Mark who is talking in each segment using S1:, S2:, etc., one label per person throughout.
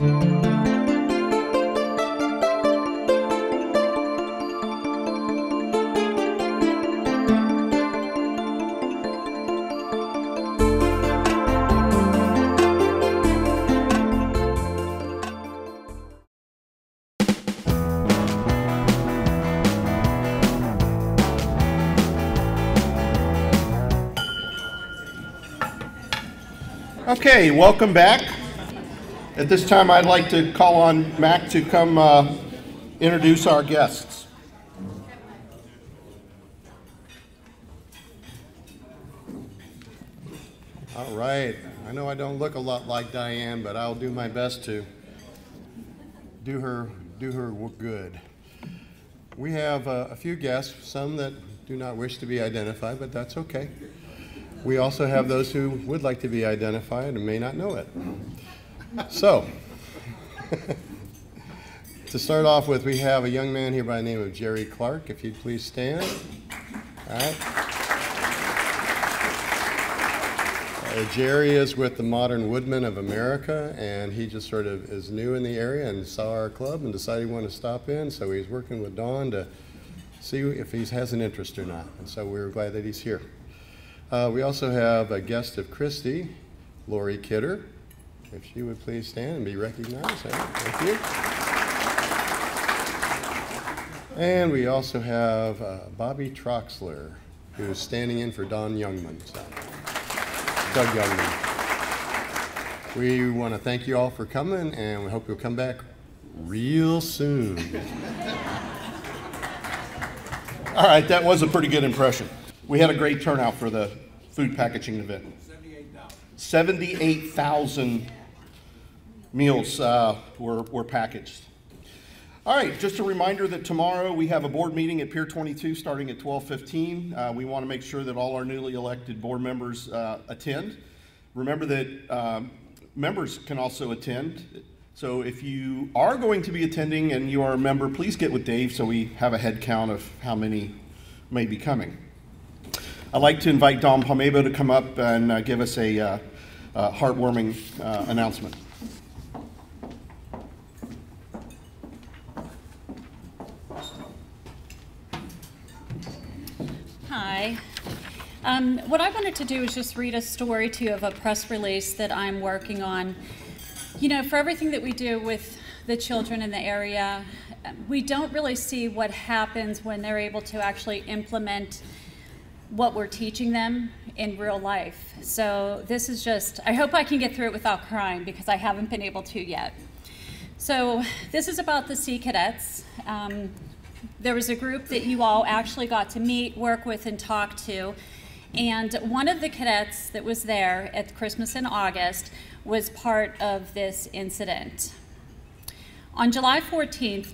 S1: Okay, welcome back. At this time, I'd like to call on Mac to come introduce our guests. All right. I know I don't look a lot like Diane, but I'll do my best to do her good. We have a few guests, some that do not wish to be identified, but that's okay. We also have those who would like to be identified and may not know it. So, to start off with, we have a young man here by the name of Jerry Clark. If you'd please stand. All right. Jerry is with the Modern Woodmen of America, and he just sort of is new in the area and saw our club and decided he wanted to stop in, so he's working with Dawn to see if he has an interest or not. And so we're glad that he's here. We also have a guest of Christie, Lori Kidder. If she would please stand and be recognized. Thank you. And we also have Bobby Troxler, who's standing in for Don Youngman. Doug Youngman. We want to thank you all for coming, and we hope you'll come back real soon. All right, that was a pretty good impression. We had a great turnout for the food packaging event. 78,000 meals were packaged. All right, just a reminder that tomorrow we have a board meeting at Pier 22 starting at 12:15. We want to make sure that all our newly elected board members attend. Remember that members can also attend. So if you are going to be attending and you are a member, please get with Dave so we have a head count of how many may be coming. I'd like to invite Dom Palmebo to come up and give us a heartwarming announcement.
S2: Hi. What I wanted to do is just read a story to you of a press release that I'm working on. You know, for everything that we do with the children in the area, we don't really see what happens when they're able to actually implement what we're teaching them in real life. So this is just, I hope I can get through it without crying because I haven't been able to yet. So this is about the Sea Cadets. There was a group that you all actually got to meet, work with, and talk to. And one of the cadets that was there at Christmas in August was part of this incident. On July 14th,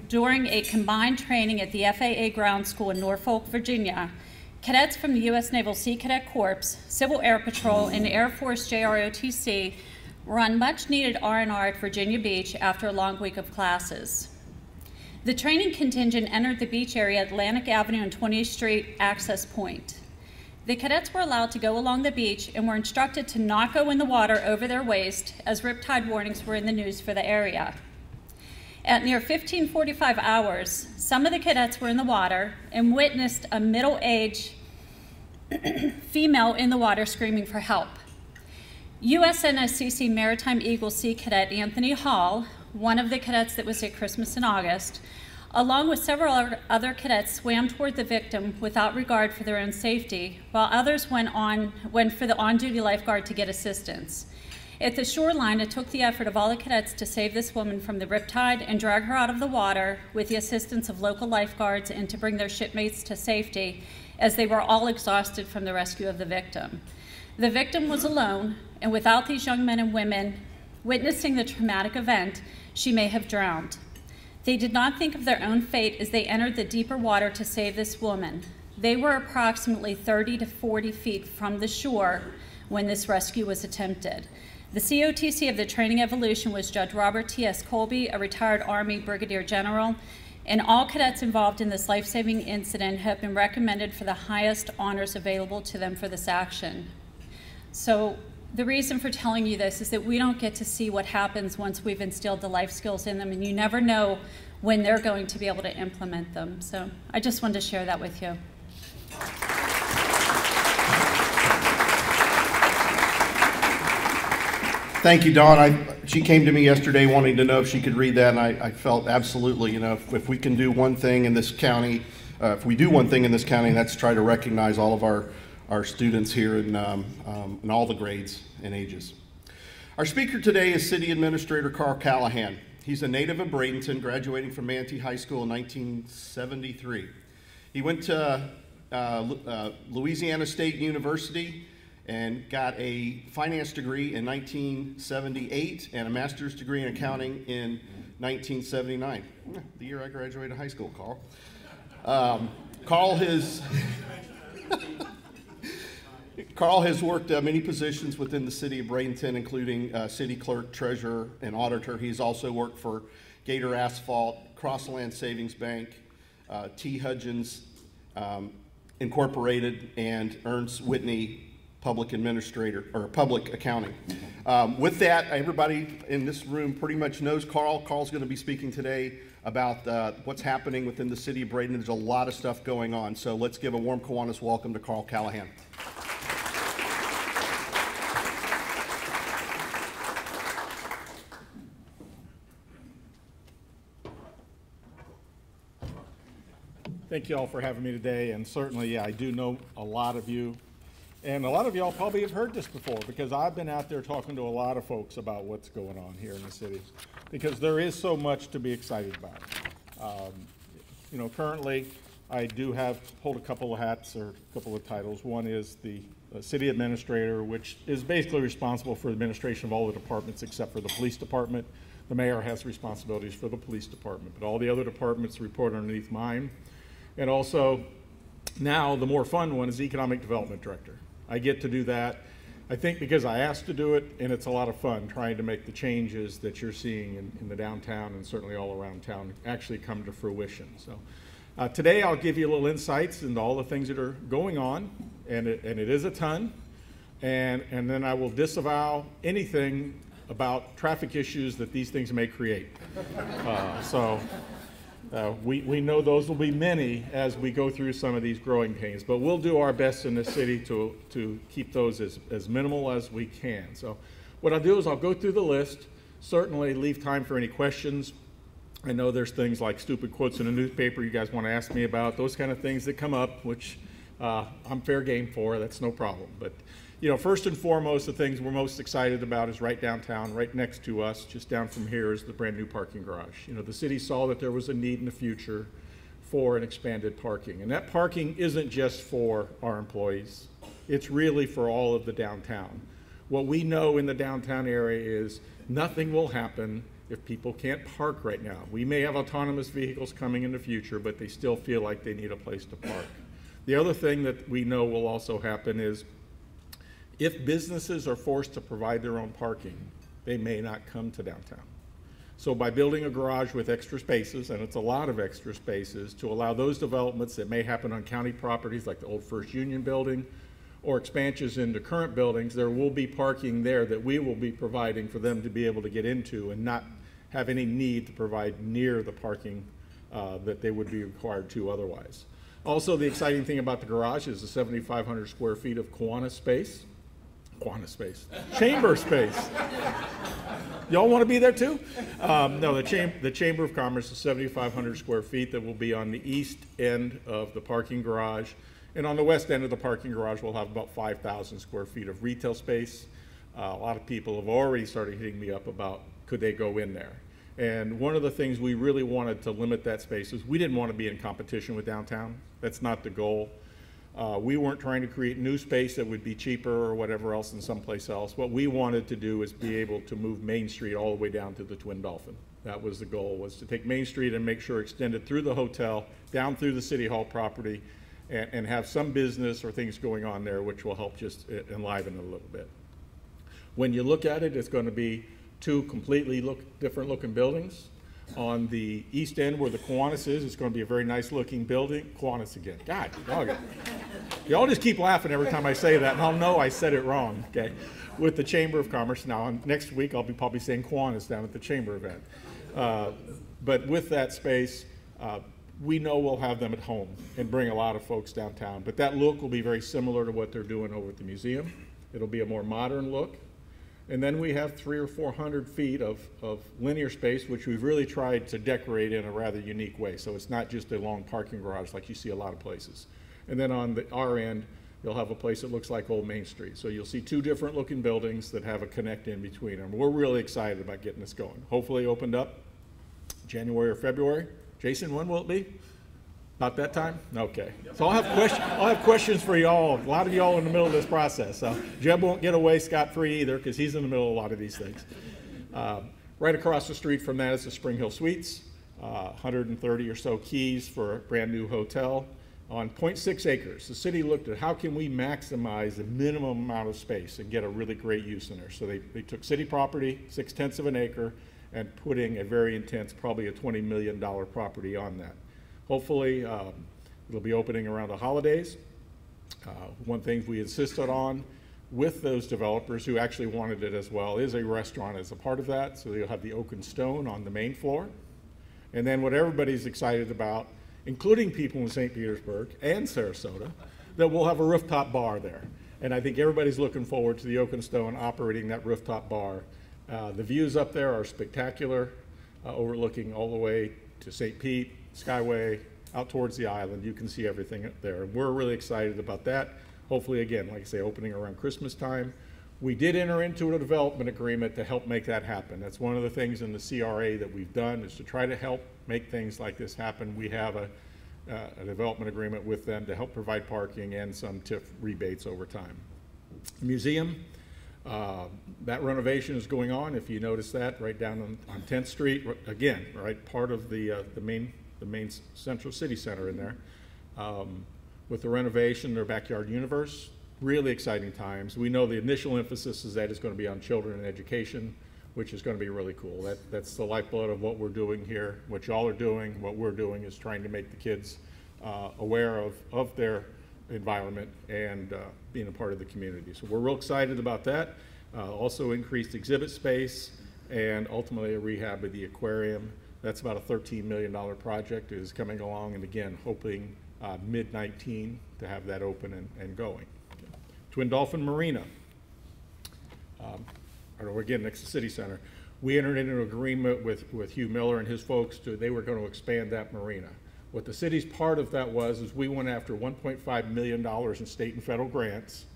S2: during a combined training at the FAA Ground School in Norfolk, Virginia, cadets from the U.S. Naval Sea Cadet Corps, Civil Air Patrol, and Air Force JROTC run much-needed R&R at Virginia Beach after a long week of classes. The training contingent entered the beach area at Atlantic Avenue and 20th Street access point. The cadets were allowed to go along the beach and were instructed to not go in the water over their waist, as riptide warnings were in the news for the area. At near 15:45 hours, some of the cadets were in the water and witnessed a middle-aged female in the water screaming for help. USNSCC Maritime Eagle Sea Cadet Anthony Hall, one of the cadets that was at Christmas in August, along with several other cadets, swam toward the victim without regard for their own safety, while others went for the on-duty lifeguard to get assistance. At the shoreline, it took the effort of all the cadets to save this woman from the riptide and drag her out of the water with the assistance of local lifeguards and to bring their shipmates to safety, as they were all exhausted from the rescue of the victim. The victim was alone, and without these young men and women witnessing the traumatic event, she may have drowned. They did not think of their own fate as they entered the deeper water to save this woman. They were approximately 30 to 40 feet from the shore when this rescue was attempted. The COTC of the training evolution was Judge Robert T.S. Colby, a retired Army Brigadier General, and all cadets involved in this life-saving incident have been recommended for the highest honors available to them for this action. So the reason for telling you this is that we don't get to see what happens once we've instilled the life skills in them, and you never know when they're going to be able to implement them. So I just wanted to share that with you.
S1: Thank you, Dawn. She came to me yesterday wanting to know if she could read that, and I felt absolutely, if we can do one thing in this county, if we do one thing in this county, that's try to recognize all of our students here in all the grades and ages. Our speaker today is City Administrator Carl Callahan. He's a native of Bradenton, graduating from Manatee High School in 1973. He went to Louisiana State University and got a finance degree in 1978 and a master's degree in accounting in 1979. The year I graduated high school, Carl. Carl has worked many positions within the city of Bradenton, including city clerk, treasurer, and auditor. He's also worked for Gator Asphalt, Crossland Savings Bank, T. Hudgens Incorporated, and Ernst Whitney Public Administrator or Public Accounting. With that, everybody in this room pretty much knows Carl. Carl's going to be speaking today about what's happening within the city of Bradenton. There's a lot of stuff going on, so let's give a warm Kiwanis welcome to Carl Callahan.
S3: Thank you all for having me today, and certainly, I do know a lot of you, and a lot of y'all probably have heard this before, because I've been out there talking to a lot of folks about what's going on here in the city, because there is so much to be excited about. Currently, I do hold a couple of hats or a couple of titles. One is the city administrator, which is basically responsible for the administration of all the departments except for the police department. The mayor has responsibilities for the police department, but all the other departments report underneath mine. And also, now the more fun one is economic development director. I get to do that, I think, because I asked to do it, and it's a lot of fun trying to make the changes that you're seeing in the downtown and certainly all around town actually come to fruition. So today I'll give you a little insights into all the things that are going on, and it is a ton, and then I will disavow anything about traffic issues that these things may create. We know those will be many as we go through some of these growing pains, but we'll do our best in this city to keep those as minimal as we can. So what I'll do is I'll go through the list, certainly leave time for any questions. I know there's things like stupid quotes in the newspaper you guys want to ask me about, those kind of things that come up, which I'm fair game for, that's no problem. But first and foremost, the things we're most excited about is right downtown, right next to us, just down from here is the brand new parking garage. The city saw that there was a need in the future for an expanded parking. And that parking isn't just for our employees. It's really for all of the downtown. What we know in the downtown area is nothing will happen if people can't park right now. We may have autonomous vehicles coming in the future, but they still feel like they need a place to park. The other thing that we know will also happen is if businesses are forced to provide their own parking, they may not come to downtown. So by building a garage with extra spaces, and it's a lot of extra spaces, to allow those developments that may happen on county properties like the old First Union building or expansions into current buildings, there will be parking there that we will be providing for them to be able to get into and not have any need to provide near the parking that they would be required to otherwise. Also, the exciting thing about the garage is the 7,500 square feet of Kiwanis space. Chamber space. Y'all want to be there too? No, the Chamber of Commerce is 7,500 square feet that will be on the east end of the parking garage. And on the west end of the parking garage, we'll have about 5,000 square feet of retail space. A lot of people have already started hitting me up about could they go in there. And one of the things we really wanted to limit that space is we didn't want to be in competition with downtown. That's not the goal. We weren't trying to create new space that would be cheaper or whatever else than someplace else. What we wanted to do is be able to move Main Street all the way down to the Twin Dolphin. That was the goal, was to take Main Street and make sure extended through the hotel, down through the City Hall property, and have some business or things going on there which will help just enliven it a little bit. When you look at it, it's going to be two completely different looking buildings. On the east end where the Kiwanis is, it's going to be a very nice looking building. Kiwanis again. God, y'all just keep laughing every time I say that, and I'll know I said it wrong, okay? With the Chamber of Commerce. Now, next week I'll be probably saying Kiwanis down at the Chamber event. But with that space, we know we'll have them at home and bring a lot of folks downtown. But that look will be very similar to what they're doing over at the museum. It'll be a more modern look. And then we have 300 or 400 feet of linear space, which we've really tried to decorate in a rather unique way. So it's not just a long parking garage like you see a lot of places. And then on our end, you'll have a place that looks like Old Main Street. So you'll see two different looking buildings that have a connect in between them. We're really excited about getting this going. Hopefully opened up January or February. Jason, when will it be? About that time? Okay. So I'll have questions for y'all. A lot of y'all in the middle of this process. So Jeb won't get away scot-free either because he's in the middle of a lot of these things. Right across the street from that is the Spring Hill Suites, 130 or so keys for a brand new hotel on 0.6 acres. The city looked at how can we maximize the minimum amount of space and get a really great use in there. So they took city property, 0.6 of an acre, and putting a very intense, probably a $20 million property on that. Hopefully, it'll be opening around the holidays. One thing we insisted on with those developers who actually wanted it as well is a restaurant as a part of that. So you'll have the Oak and Stone on the main floor. And then what everybody's excited about, including people in St. Petersburg and Sarasota, that we'll have a rooftop bar there. And I think everybody's looking forward to the Oak and Stone operating that rooftop bar. The views up there are spectacular, overlooking all the way to St. Pete, Skyway, out towards the island. You can see everything up there. And we're really excited about that. Hopefully, again, like I say, opening around Christmas time. We did enter into a development agreement to help make that happen. That's one of the things in the CRA that we've done is to try to help make things like this happen. We have a development agreement with them to help provide parking and some TIF rebates over time. The museum, that renovation is going on. If you notice that, right down on 10th Street, again, right, part of the main central city center in there. With the renovation, their backyard universe, really exciting times. We know the initial emphasis is that it's going to be on children and education, which is going to be really cool. That's the lifeblood of what we're doing here. What y'all are doing, what we're doing is trying to make the kids aware of their environment and being a part of the community. So we're real excited about that. Also increased exhibit space and ultimately a rehab of the aquarium. That's about a $13 million project. It is coming along, and again, hoping mid-19 to have that open and going. Twin Dolphin Marina, again, next to City Center. We entered into an agreement with Hugh Miller and his folks they were going to expand that marina. What the city's part of that is we went after $1.5 million in state and federal grants,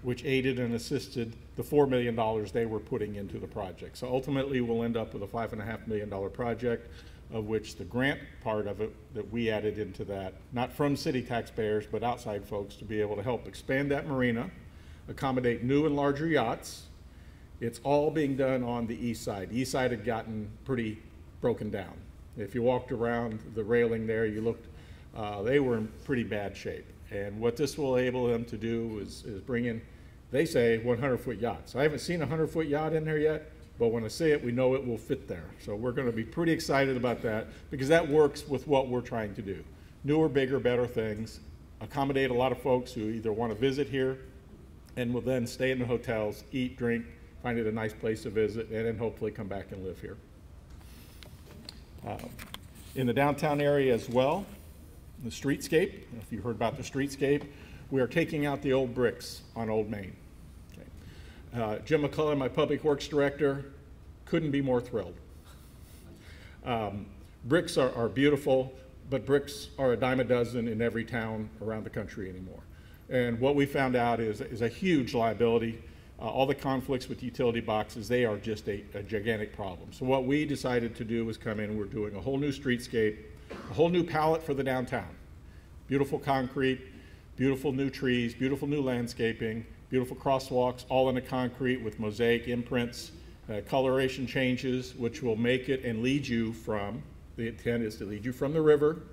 S3: which aided and assisted the $4 million they were putting into the project. So ultimately, we'll end up with a $5.5 million project, of which the grant part of it that we added into that, not from city taxpayers, but outside folks to be able to help expand that marina, accommodate new and larger yachts. It's all being done on the east side. The east side had gotten pretty broken down. If you walked around the railing there, you looked, they were in pretty bad shape. And what this will enable them to do is bring in, they say, 100-foot yachts. I haven't seen a 100-foot yacht in there yet, but when I say it, we know it will fit there. So we're going to be pretty excited about that because that works with what we're trying to do. Newer, bigger, better things, accommodate a lot of folks who either want to visit here and will then stay in the hotels, eat, drink, find it a nice place to visit, and then hopefully come back and live here. In the downtown area as well, the Streetscape, if you heard about the Streetscape, we are taking out the old bricks on Old Main. Okay. Jim McCullough, my Public Works Director, couldn't be more thrilled. Bricks are beautiful, but bricks are a dime a dozen in every town around the country anymore. And what we found out is a huge liability. All the conflicts with utility boxes, they are just a gigantic problem. So what we decided to do was come in, we're doing a whole new streetscape, a whole new palette for the downtown. Beautiful concrete, beautiful new trees, beautiful new landscaping, beautiful crosswalks, all in the concrete with mosaic imprints, coloration changes, which will make it and lead you from, the intent is to lead you from the river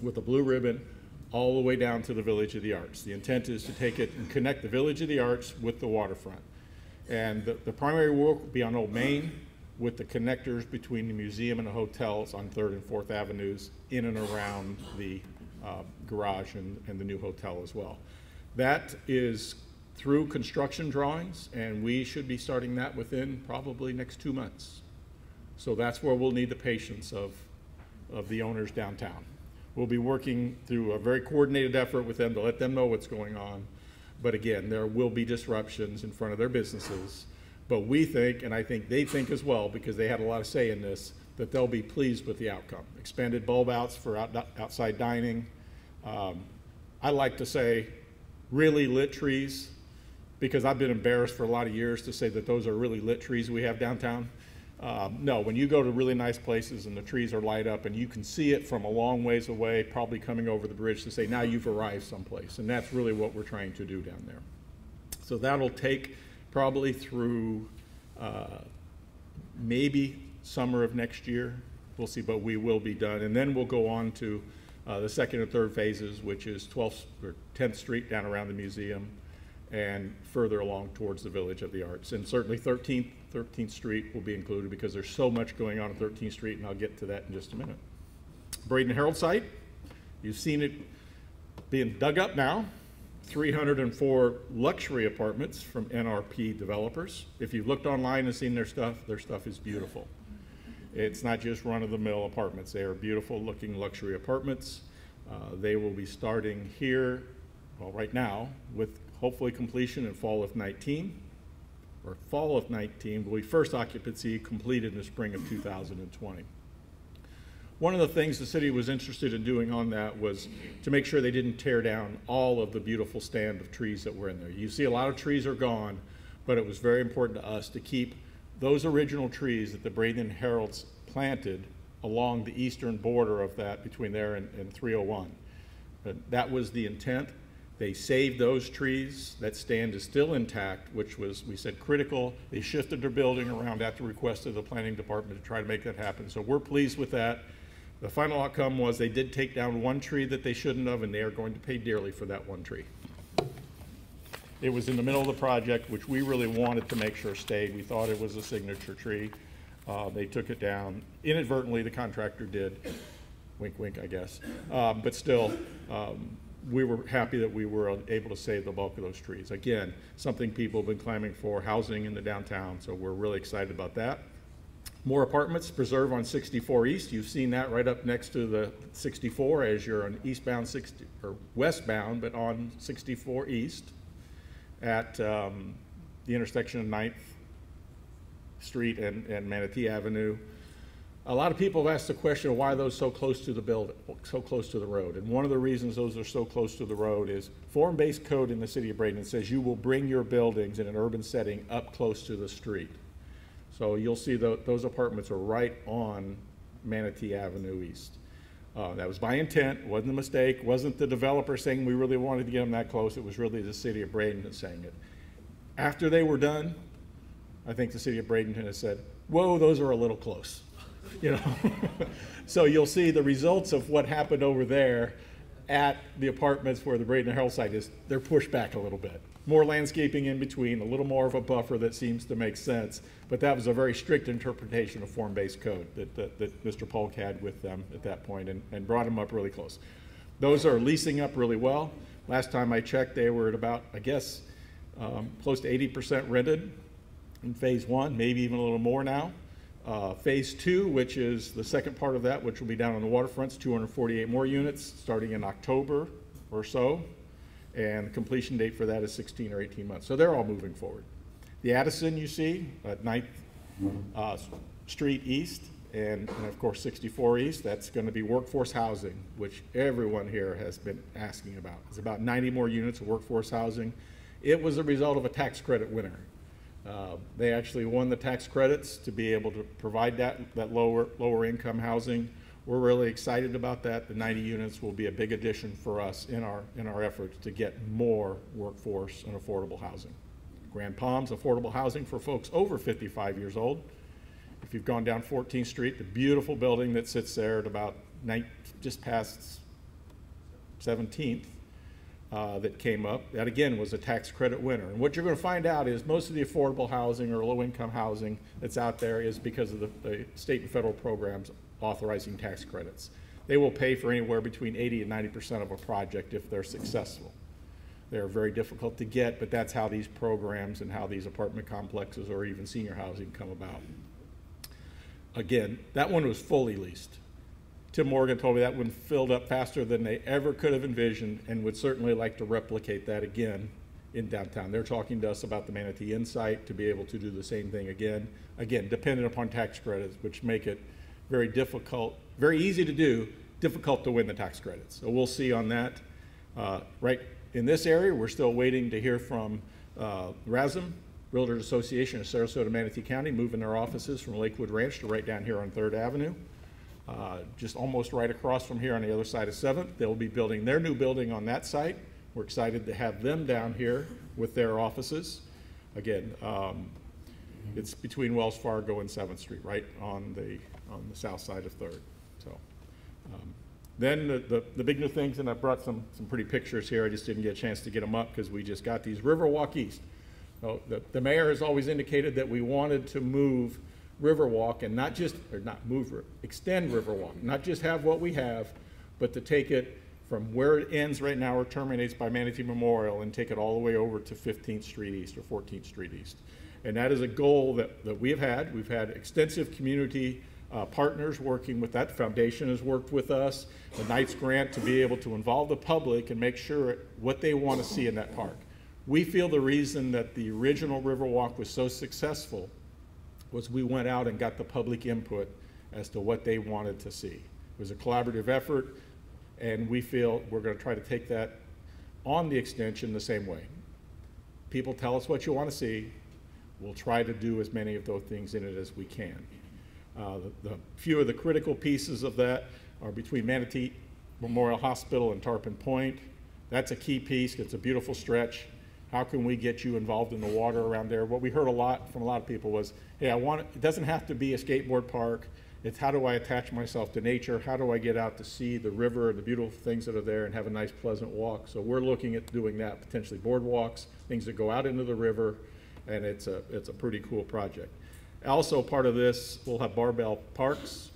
S3: with a blue ribbon all the way down to the Village of the Arts. The intent is to take it and connect the Village of the Arts with the waterfront. And the primary work will be on Old Main, with the connectors between the museum and the hotels on 3rd and 4th Avenues in and around the garage and the new hotel as well. That is through construction drawings, and we should be starting that within probably next 2 months. So that's where we'll need the patience of the owners downtown. We'll be working through a very coordinated effort with them to let them know what's going on. But again, there will be disruptions in front of their businesses. But we think, and I think they think as well, because they had a lot of say in this, that they'll be pleased with the outcome. Expanded bulb outs for outside dining. I like to say really lit trees, because I've been embarrassed for a lot of years to say that those are really lit trees we have downtown. No, when you go to really nice places and the trees are light up and you can see it from a long ways away, probably coming over the bridge, to say now you've arrived someplace. And that's really what we're trying to do down there. So that'll take probably through maybe summer of next year. We'll see, but we will be done. And then we'll go on to the 2nd and 3rd phases, which is 12th or 10th Street down around the museum and further along towards the Village of the Arts. And certainly 13th Street will be included because there's so much going on 13th Street, and I'll get to that in just a minute. Bradenton Herald site, you've seen it being dug up now. 304 luxury apartments from NRP developers. If you've looked online and seen their stuff is beautiful. It's not just run-of-the-mill apartments. They are beautiful looking luxury apartments. They will be starting here, well, right now, with hopefully completion in fall of 19, or fall of 19, will be first occupancy completed in the spring of 2020. One of the things the city was interested in doing on that was to make sure they didn't tear down all of the beautiful stand of trees that were in there. You see a lot of trees are gone, but it was very important to us to keep those original trees that the Bradenton Heralds planted along the eastern border of that, between there and 301. That was the intent. They saved those trees. That stand is still intact, which was, we said, critical. They shifted their building around at the request of the planning department to try to make that happen. So we're pleased with that. The final outcome was they did take down one tree that they shouldn't have, and they are going to pay dearly for that one tree. It was in the middle of the project, which we really wanted to make sure stayed. We thought it was a signature tree. They took it down. Inadvertently, the contractor did. Wink, wink, I guess. But still, we were happy that we were able to save the bulk of those trees. Again, something people have been clamoring for, housing in the downtown, so we're really excited about that. More apartments, preserve on 64 East. You've seen that right up next to the 64 as you're on eastbound 60, or westbound, but on 64 East at the intersection of 9th Street and Manatee Avenue. A lot of people have asked the question of why are those so close to the building, so close to the road. And one of the reasons those are so close to the road is form-based code in the city of Bradenton says you will bring your buildings in an urban setting up close to the street. So you'll see those apartments are right on Manatee Avenue East. That was by intent, wasn't a mistake, wasn't the developer saying we really wanted to get them that close, it was really the city of Bradenton saying it. After they were done, I think the city of Bradenton has said, whoa, those are a little close. You know, so you'll see the results of what happened over there at the apartments where the Bradenton Herald site is. They're pushed back a little bit. More landscaping in between, a little more of a buffer that seems to make sense. But that was a very strict interpretation of form-based code that Mr. Polk had with them at that point and brought them up really close. Those are leasing up really well. Last time I checked, they were at about, I guess, close to 80% rented in phase 1, maybe even a little more now. Phase 2, which is the second part of that, which will be down on the waterfronts, 248 more units starting in October or so. And the completion date for that is 16 or 18 months. So they're all moving forward. The Addison you see at 9th Street East and of course 64 East, that's going to be workforce housing, which everyone here has been asking about. It's about 90 more units of workforce housing. It was a result of a tax credit winner. They actually won the tax credits to be able to provide that lower income housing. We're really excited about that. The 90 units will be a big addition for us in our efforts to get more workforce and affordable housing. Grand Palms, affordable housing for folks over 55 years old. If you've gone down 14th Street, the beautiful building that sits there at about just past 17th, that came up. That again was a tax credit winner. And what you're going to find out is most of the affordable housing or low-income housing that's out there is because of the state and federal programs authorizing tax credits. They will pay for anywhere between 80 and 90% of a project if they're successful. They're very difficult to get, but that's how these programs and how these apartment complexes or even senior housing come about. Again, that one was fully leased. Tim Morgan told me that one filled up faster than they ever could have envisioned and would certainly like to replicate that again in downtown. They're talking to us about the Manatee Insight to be able to do the same thing again. Again, dependent upon tax credits, which make it very difficult, very easy to do, difficult to win the tax credits. So we'll see on that. Right in this area, we're still waiting to hear from RASM, Realtors Association of Sarasota, Manatee County, moving their offices from Lakewood Ranch to right down here on 3rd Avenue. Just almost right across from here on the other side of 7th. They'll be building their new building on that site. We're excited to have them down here with their offices. Again, it's between Wells Fargo and 7th Street, right on the south side of 3rd. So, then the big new things, and I brought some pretty pictures here. I just didn't get a chance to get them up because we just got these. Riverwalk East. So the mayor has always indicated that we wanted to move Riverwalk and not just, or not move, extend Riverwalk, not just have what we have, but to take it from where it ends right now or terminates by Manatee Memorial and take it all the way over to 15th Street East or 14th Street East. And that is a goal that we have had. We've had extensive community partners working with that. Foundation has worked with us, the Knights Grant, to be able to involve the public and make sure what they want to see in that park. We feel the reason that the original Riverwalk was so successful was we went out and got the public input as to what they wanted to see. It was a collaborative effort, and we feel we're going to try to take that on the extension the same way. People tell us what you want to see. We'll try to do as many of those things in it as we can. The few of the critical pieces of that are between Manatee Memorial Hospital and Tarpon Point. That's a key piece. It's a beautiful stretch. How can we get you involved in the water around there? What we heard a lot from a lot of people was, hey, it doesn't have to be a skateboard park. It's how do I attach myself to nature? How do I get out to see the river and the beautiful things that are there and have a nice, pleasant walk? So we're looking at doing that, potentially boardwalks, things that go out into the river, and it's a pretty cool project. Also part of this, we'll have Barbell Parks,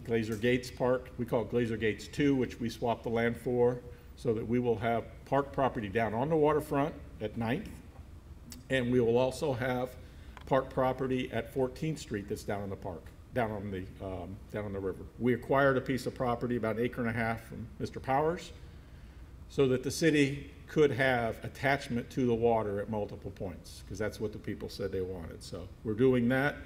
S3: Glazer Gates Park. We call it Glazer Gates 2, which we swapped the land for, so that we will have park property down on the waterfront at 9th, and we will also have park property at 14th Street that's down in the park, down on the river. We acquired a piece of property, about 1.5 acres from Mr. Powers, so that the city could have attachment to the water at multiple points, because that's what the people said they wanted. So we're doing that.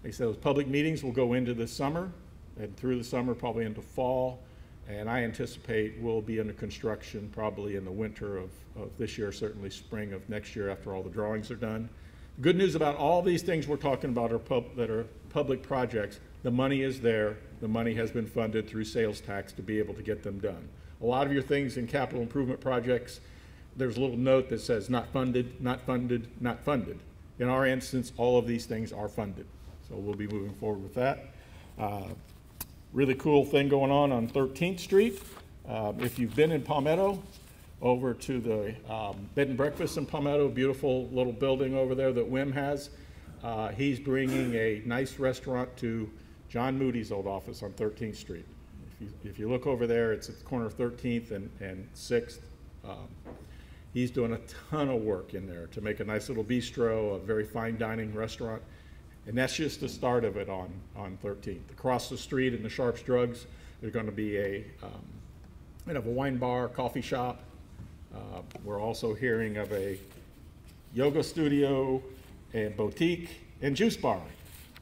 S3: Like I said, those public meetings will go into the summer, and through the summer, probably into fall, and I anticipate we'll be under construction probably in the winter of this year, certainly spring of next year after all the drawings are done. The good news about all these things we're talking about that are public projects, the money is there. The money has been funded through sales tax to be able to get them done. A lot of your things in capital improvement projects, there's a little note that says not funded, not funded, not funded. In our instance, all of these things are funded. So we'll be moving forward with that. Really cool thing going on 13th Street. If you've been in Palmetto, over to the bed and breakfast in Palmetto, beautiful little building over there that Wim has. He's bringing a nice restaurant to John Moody's old office on 13th Street. If you look over there, it's at the corner of 13th and 6th. He's doing a ton of work in there to make a nice little bistro, a very fine dining restaurant. And that's just the start of it on 13th. Across the street in the Sharps Drugs, there's going to be a wine bar, coffee shop. We're also hearing of a yoga studio and boutique and juice bar.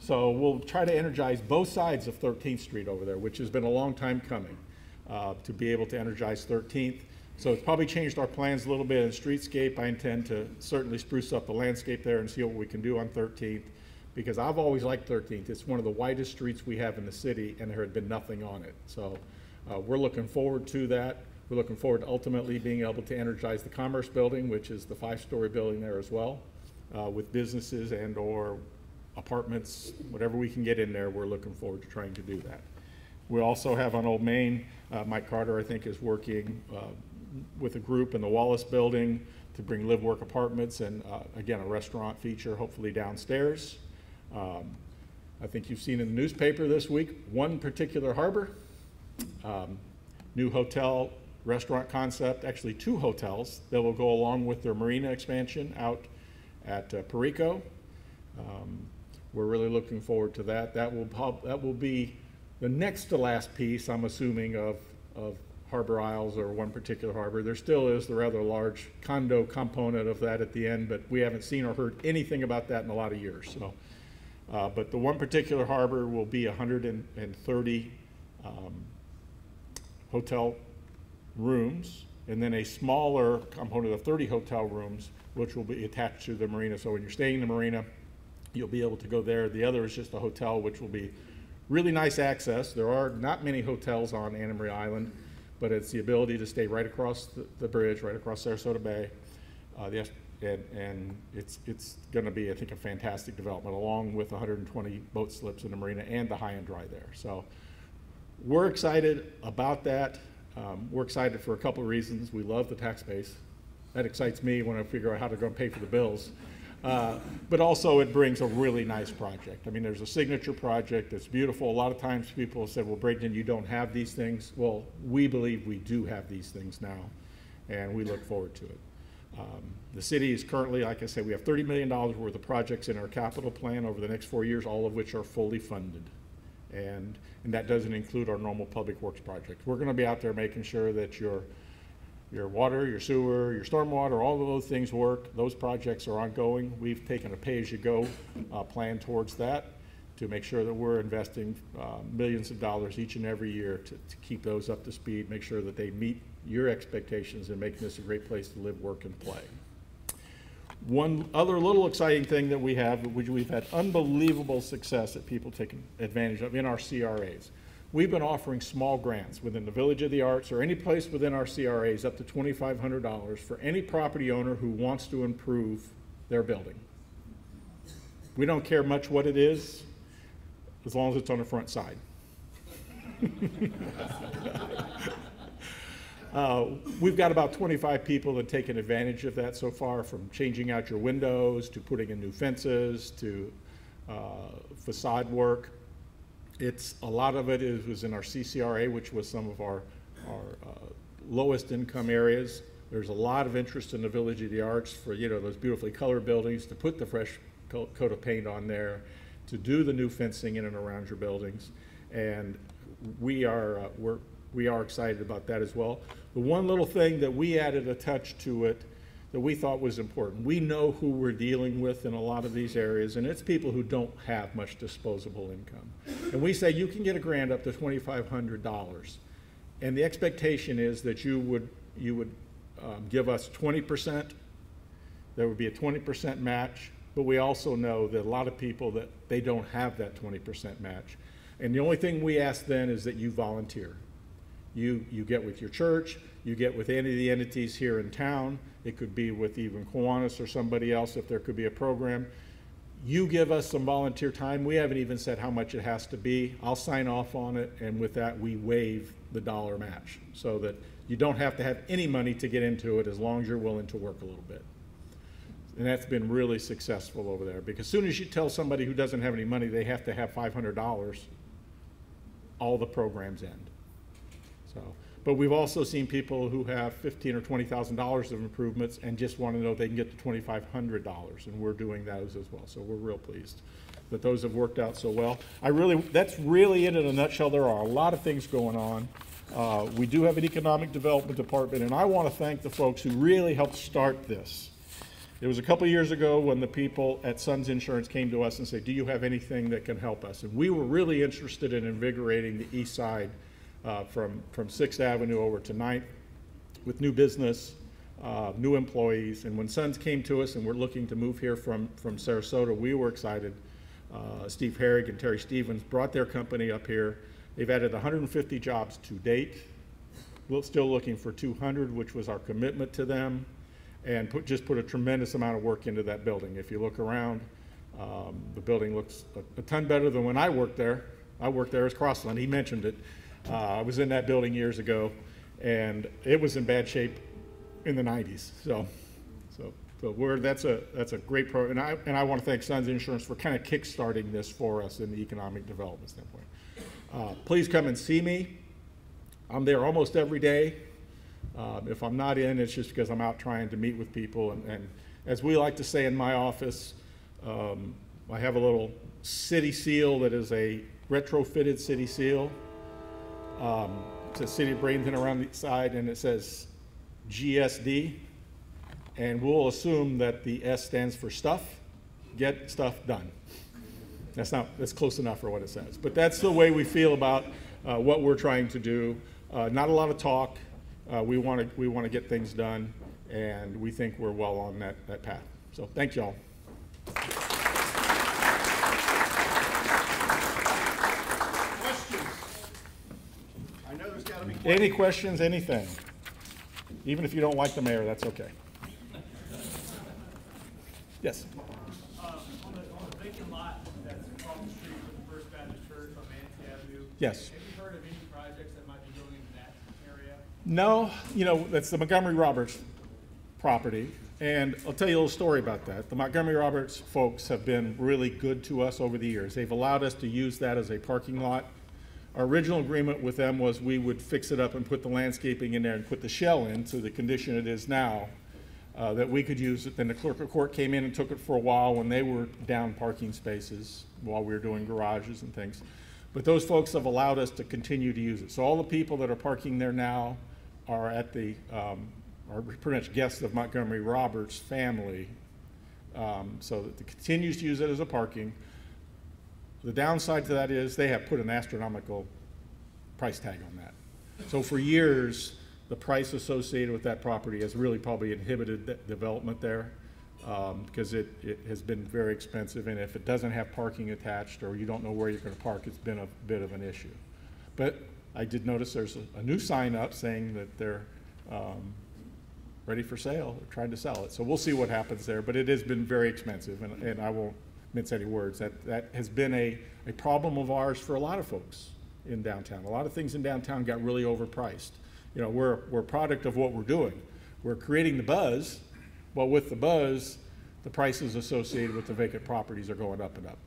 S3: So we'll try to energize both sides of 13th Street over there, which has been a long time coming, to be able to energize 13th. So it's probably changed our plans a little bit in Streetscape. I intend to certainly spruce up the landscape there and see what we can do on 13th, because I've always liked 13th. It's one of the widest streets we have in the city, and there had been nothing on it. So we're looking forward to that. We're looking forward to ultimately being able to energize the Commerce Building, which is the 5-story building there as well, with businesses and or apartments, whatever we can get in there. We're looking forward to trying to do that. We also have on Old Main, Mike Carter, I think, is working with a group in the Wallace building to bring live work apartments and again, a restaurant feature hopefully downstairs. I think you've seen in the newspaper this week, one particular harbor, new hotel restaurant concept, actually 2 hotels that will go along with their marina expansion out at Perico. We're really looking forward to that. That will be the next to last piece, I'm assuming, of Harbor Isles or one particular harbor. There still is the rather large condo component of that at the end, but we haven't seen or heard anything about that in a lot of years. So, but the one particular harbor will be 130 hotel rooms, and then a smaller component of 30 hotel rooms, which will be attached to the marina. So when you're staying in the marina, you'll be able to go there. The other is just a hotel, which will be really nice access. There are not many hotels on Anna Maria Island, but it's the ability to stay right across the bridge, right across Sarasota Bay. And it's going to be, I think, a fantastic development, along with 120 boat slips in the marina and the high-end dry there. So we're excited about that. We're excited for a couple of reasons. We love the tax base. That excites me when I figure out how to go and pay for the bills. But also it brings a really nice project. I mean, there's a signature project that's beautiful. A lot of times people have said, well, Bradenton, you don't have these things. Well, we believe we do have these things now, and we look forward to it. The city is currently, like I said, we have $30 million worth of projects in our capital plan over the next 4 years, all of which are fully funded. And that doesn't include our normal public works project. We're going to be out there making sure that your water, your sewer, your stormwater, all of those things work. Those projects are ongoing. We've taken a pay-as-you-go plan towards that to make sure that we're investing millions of dollars each and every year to keep those up to speed, make sure that they meet your expectations and making this a great place to live, work, and play. One other little exciting thing that we have, which we've had unbelievable success at people taking advantage of in our CRAs. We've been offering small grants within the Village of the Arts or any place within our CRAs up to $2,500 for any property owner who wants to improve their building. We don't care much what it is, as long as it's on the front side. We've got about 25 people that have taken advantage of that so far, from changing out your windows to putting in new fences to facade work. A lot of it was in our CCRA, which was some of our lowest income areas. There's a lot of interest in the Village of the Arts for, those beautifully colored buildings, to put the fresh coat of paint on there, to do the new fencing in and around your buildings. And we are excited about that as well. The one little thing that we added a touch to it that we thought was important. We know who we're dealing with in a lot of these areas, and it's people who don't have much disposable income. And we say you can get a grant up to $2,500, and the expectation is that you would give us 20%. There would be a 20% match, but we also know that a lot of people that they don't have that 20% match. And the only thing we ask then is that you volunteer. You get with your church, you get with any of the entities here in town. It could be with even Kiwanis or somebody else if there could be a program. You give us some volunteer time. We haven't even said how much it has to be. I'll sign off on it, and with that we waive the dollar match so that you don't have to have any money to get into it as long as you're willing to work a little bit. And that's been really successful over there, because as soon as you tell somebody who doesn't have any money they have to have $500, all the programs end. So, but we've also seen people who have $15,000 or $20,000 of improvements and just want to know they can get to $2,500, and we're doing those as well. So we're real pleased that those have worked out so well. That's really it in a nutshell. There are a lot of things going on. We do have an economic development department, and I want to thank the folks who really helped start this. It was a couple of years ago when the people at Sons Insurance came to us and said, do you have anything that can help us? And we were really interested in invigorating the east side from 6th Avenue over to 9th with new business, new employees. And when Sons came to us and we're looking to move here from Sarasota, we were excited. Steve Herrig and Terry Stevens brought their company up here. They've added 150 jobs to date. We're still looking for 200, which was our commitment to them, and just put a tremendous amount of work into that building. If you look around, the building looks a ton better than when I worked there. I worked there as Crossland. He mentioned it. I was in that building years ago, and it was in bad shape in the 90s. So that's a great program, and I want to thank Sons Insurance for kind of kickstarting this for us in the economic development standpoint. Please come and see me. I'm there almost every day. If I'm not in, it's just because I'm out trying to meet with people. And as we like to say in my office, I have a little city seal that is a retrofitted city seal. It says City of Bradenton around the side, and it says GSD. And we'll assume that the S stands for stuff, get stuff done. That's close enough for what it says. But that's the way we feel about what we're trying to do. Not a lot of talk. We want to get things done, and we think we're well on that path. So thanks, y'all.
S1: Questions? I know there's got to be questions.
S3: Any questions, anything? Even if you don't like the mayor, that's okay. Yes.
S4: On the vacant lot that's across the street from the First Baptist Church on Manatee Avenue.
S3: Yes.
S4: Have you heard of any projects that might be going into that area?
S3: No, that's the Montgomery Roberts property, and I'll tell you a little story about that. The Montgomery Roberts folks have been really good to us over the years. They've allowed us to use that as a parking lot. Our original agreement with them was we would fix it up and put the landscaping in there and put the shell in to the condition it is now, that we could use it. Then the clerk of court came in and took it for a while when they were down parking spaces while we were doing garages and things. But those folks have allowed us to continue to use it. So all the people that are parking there now are at are pretty much guests of Montgomery Roberts' family. So that it continues to use it as a parking. The downside to that is they have put an astronomical price tag on that. So for years, the price associated with that property has really probably inhibited development there, because it has been very expensive, and if it doesn't have parking attached or you don't know where you're going to park, it's been a bit of an issue. But I did notice there's a new sign up saying that they're ready for sale. They're trying to sell it. So we'll see what happens there, but it has been very expensive, and I won't mince any words. That has been a problem of ours for a lot of folks in downtown. A lot of things in downtown got really overpriced. We're a product of what we're doing. We're creating the buzz, but with the buzz, the prices associated with the vacant properties are going up and up.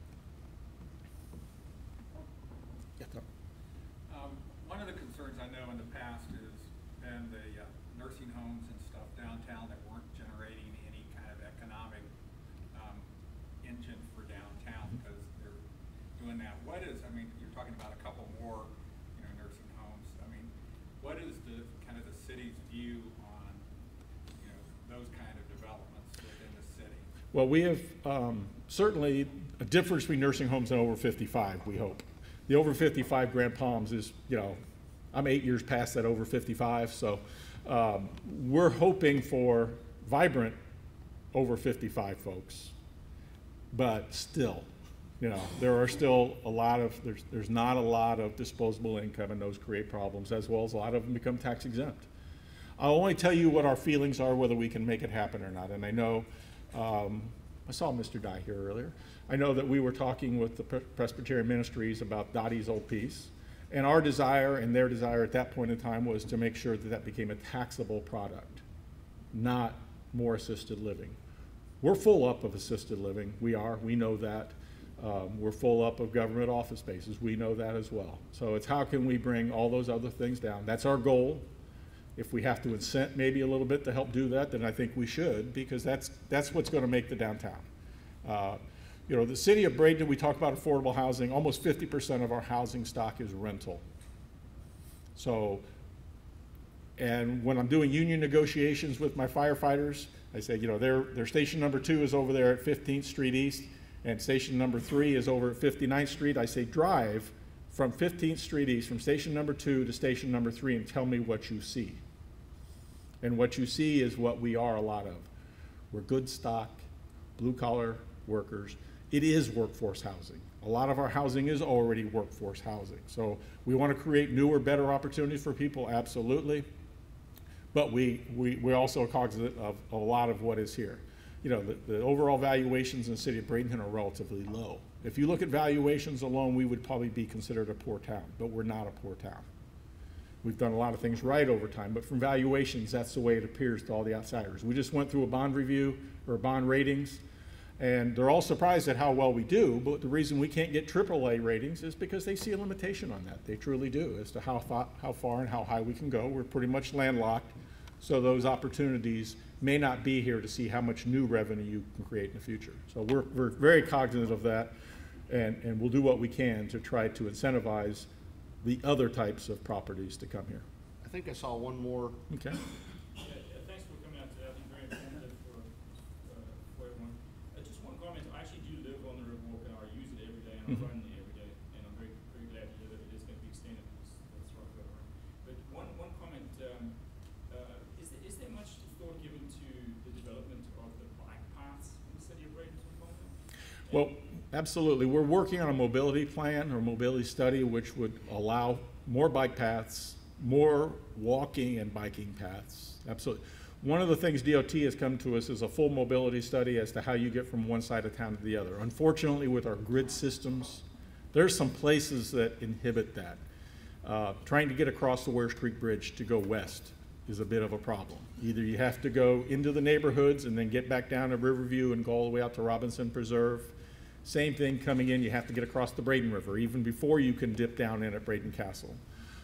S5: One of the concerns I know in the past has been the nursing homes and stuff downtown that weren't generating any kind of economic engine for downtown because they're doing that. You're talking about a couple more, nursing homes. What is the city's view on, those kind of developments within the city?
S3: Well, we have certainly a difference between nursing homes and over 55, we hope. The over 55 Grand Palms is, I'm 8 years past that over 55, so we're hoping for vibrant over 55 folks, but still, there are still there's not a lot of disposable income, and those create problems, as well as a lot of them become tax exempt. I'll only tell you what our feelings are, whether we can make it happen or not. And I know, I saw Mr. Dye here earlier. I know that we were talking with the Presbyterian Ministries about Dottie's old piece. And our desire and their desire at that point in time was to make sure that that became a taxable product, not more assisted living. We're full up of assisted living. We know that. We're full up of government office spaces. We know that as well. So it's how can we bring all those other things down? That's our goal. If we have to incent maybe a little bit to help do that, then I think we should, because that's what's going to make the downtown. The city of Bradenton, we talk about affordable housing. Almost 50% of our housing stock is rental. So, and when I'm doing union negotiations with my firefighters, I say, their station number 2 is over there at 15th Street East, and station number 3 is over at 59th Street. I say, drive from 15th Street East, from station number 2 to station number 3, and tell me what you see. And what you see is what we are a lot of. We're good stock, blue-collar workers. It is workforce housing. A lot of our housing is already workforce housing. So we want to create newer, better opportunities for people, absolutely. But we also are cognizant of a lot of what is here. The overall valuations in the city of Bradenton are relatively low. If you look at valuations alone, we would probably be considered a poor town, but we're not a poor town. we've done a lot of things right over time, but from valuations, that's the way it appears to all the outsiders. We just went through a bond review, or bond ratings, and they're all surprised at how well we do, but the reason we can't get AAA ratings is because they see a limitation on that. They truly do, as to how far and how high we can go. We're pretty much landlocked, so those opportunities may not be here to see how much new revenue you can create in the future. So we're very cognizant of that, and we'll do what we can to try to incentivize the other types of properties to come here.
S1: I think I saw one more.
S3: Okay.
S4: Thanks for coming out today. I think very informative for everyone. Just one comment. I actually do live on the Riverwalk, and I use it every day, and I run it every day, and I'm very, very glad to hear that it is going to be extended. That's right over. But one comment. Is there much thought given to the development of the bike paths in the city of Bradenton?
S3: Well, absolutely. We're working on a mobility plan or mobility study which would allow more bike paths, more walking and biking paths. Absolutely. One of the things DOT has come to us is a full mobility study as to how you get from one side of town to the other. Unfortunately, with our grid systems, there's some places that inhibit that. Trying to get across the Ware Street Bridge to go west is a bit of a problem. Either you have to go into the neighborhoods and then get back down to Riverview and go all the way out to Robinson Preserve. Same thing coming in, you have to get across the Braden River, even before you can dip down in at Braden Castle.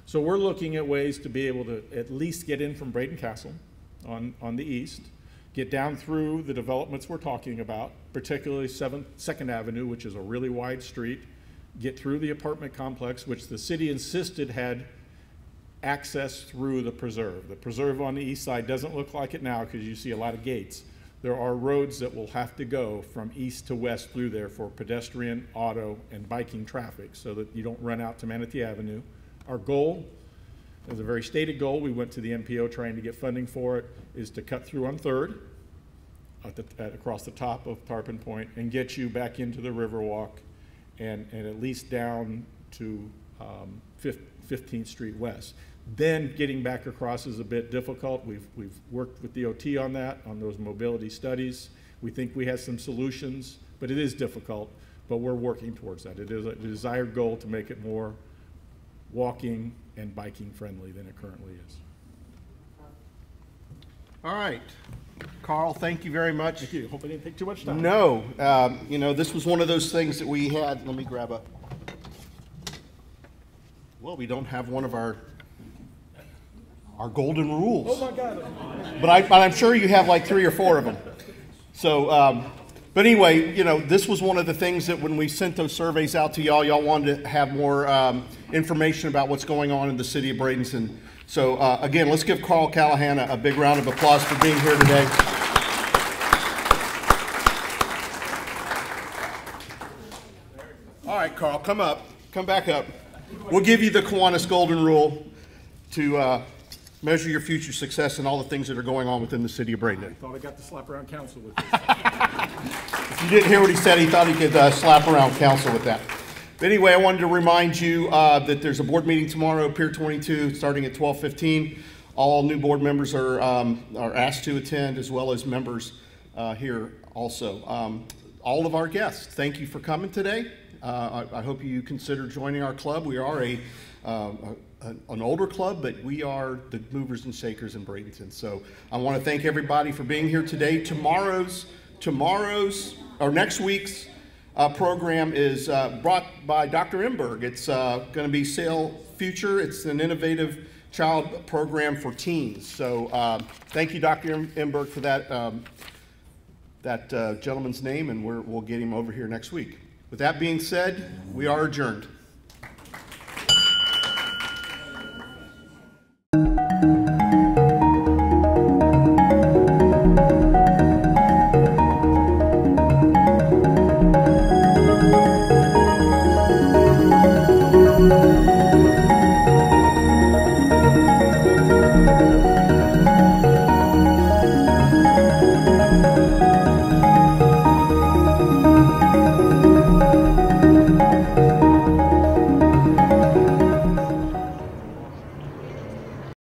S3: So we're looking at ways to be able to at least get in from Braden Castle on the east, get down through the developments we're talking about, particularly 2nd Avenue, which is a really wide street, get through the apartment complex, which the city insisted had access through the preserve. The preserve on the east side doesn't look like it now because you see a lot of gates. There are roads that will have to go from east to west through there for pedestrian, auto, and biking traffic so that you don't run out to Manatee Avenue. Our goal, as a very stated goal, we went to the MPO trying to get funding for it, is to cut through on 3rd across the top of Tarpon Point and get you back into the Riverwalk and at least down to 15th Street West. Then getting back across is a bit difficult. We've worked with DOT on that, on those mobility studies. We think we have some solutions, but it is difficult, but we're working towards that. It is a desired goal to make it more walking and biking friendly than it currently is.
S1: All right. Carl, thank you very much.
S3: Thank you. Hope I didn't take too much time.
S1: No, you know, this was one of those things that we had. Let me grab a. Well, we don't have one of our golden rules.
S3: Oh my God.
S1: But I'm sure you have like 3 or 4 of them. So, but anyway, you know, this was one of the things that when we sent those surveys out to y'all wanted to have more information about what's going on in the city of Bradenton. So again, let's give Carl Callahan a big round of applause for being here today. All right, Carl, come up. Come back up. We'll give you the Kiwanis Golden Rule to measure your future success and all the things that are going on within the city of Bradenton.
S3: I thought I got to slap around council with this.
S1: If you didn't hear what he said, he thought he could slap around council with that. But anyway, I wanted to remind you that there's a board meeting tomorrow, Pier 22, starting at 12:15. All new board members are asked to attend, as well as members here also. All of our guests, thank you for coming today. I hope you consider joining our club. We are an older club, but we are the movers and shakers in Bradenton. So I want to thank everybody for being here today. Next week's program is brought by Dr. Emberg. It's going to be Sail Future. It's an innovative child program for teens. So thank you, Dr. Emberg, for that gentleman's name, and we'll get him over here next week. With that being said, we are adjourned.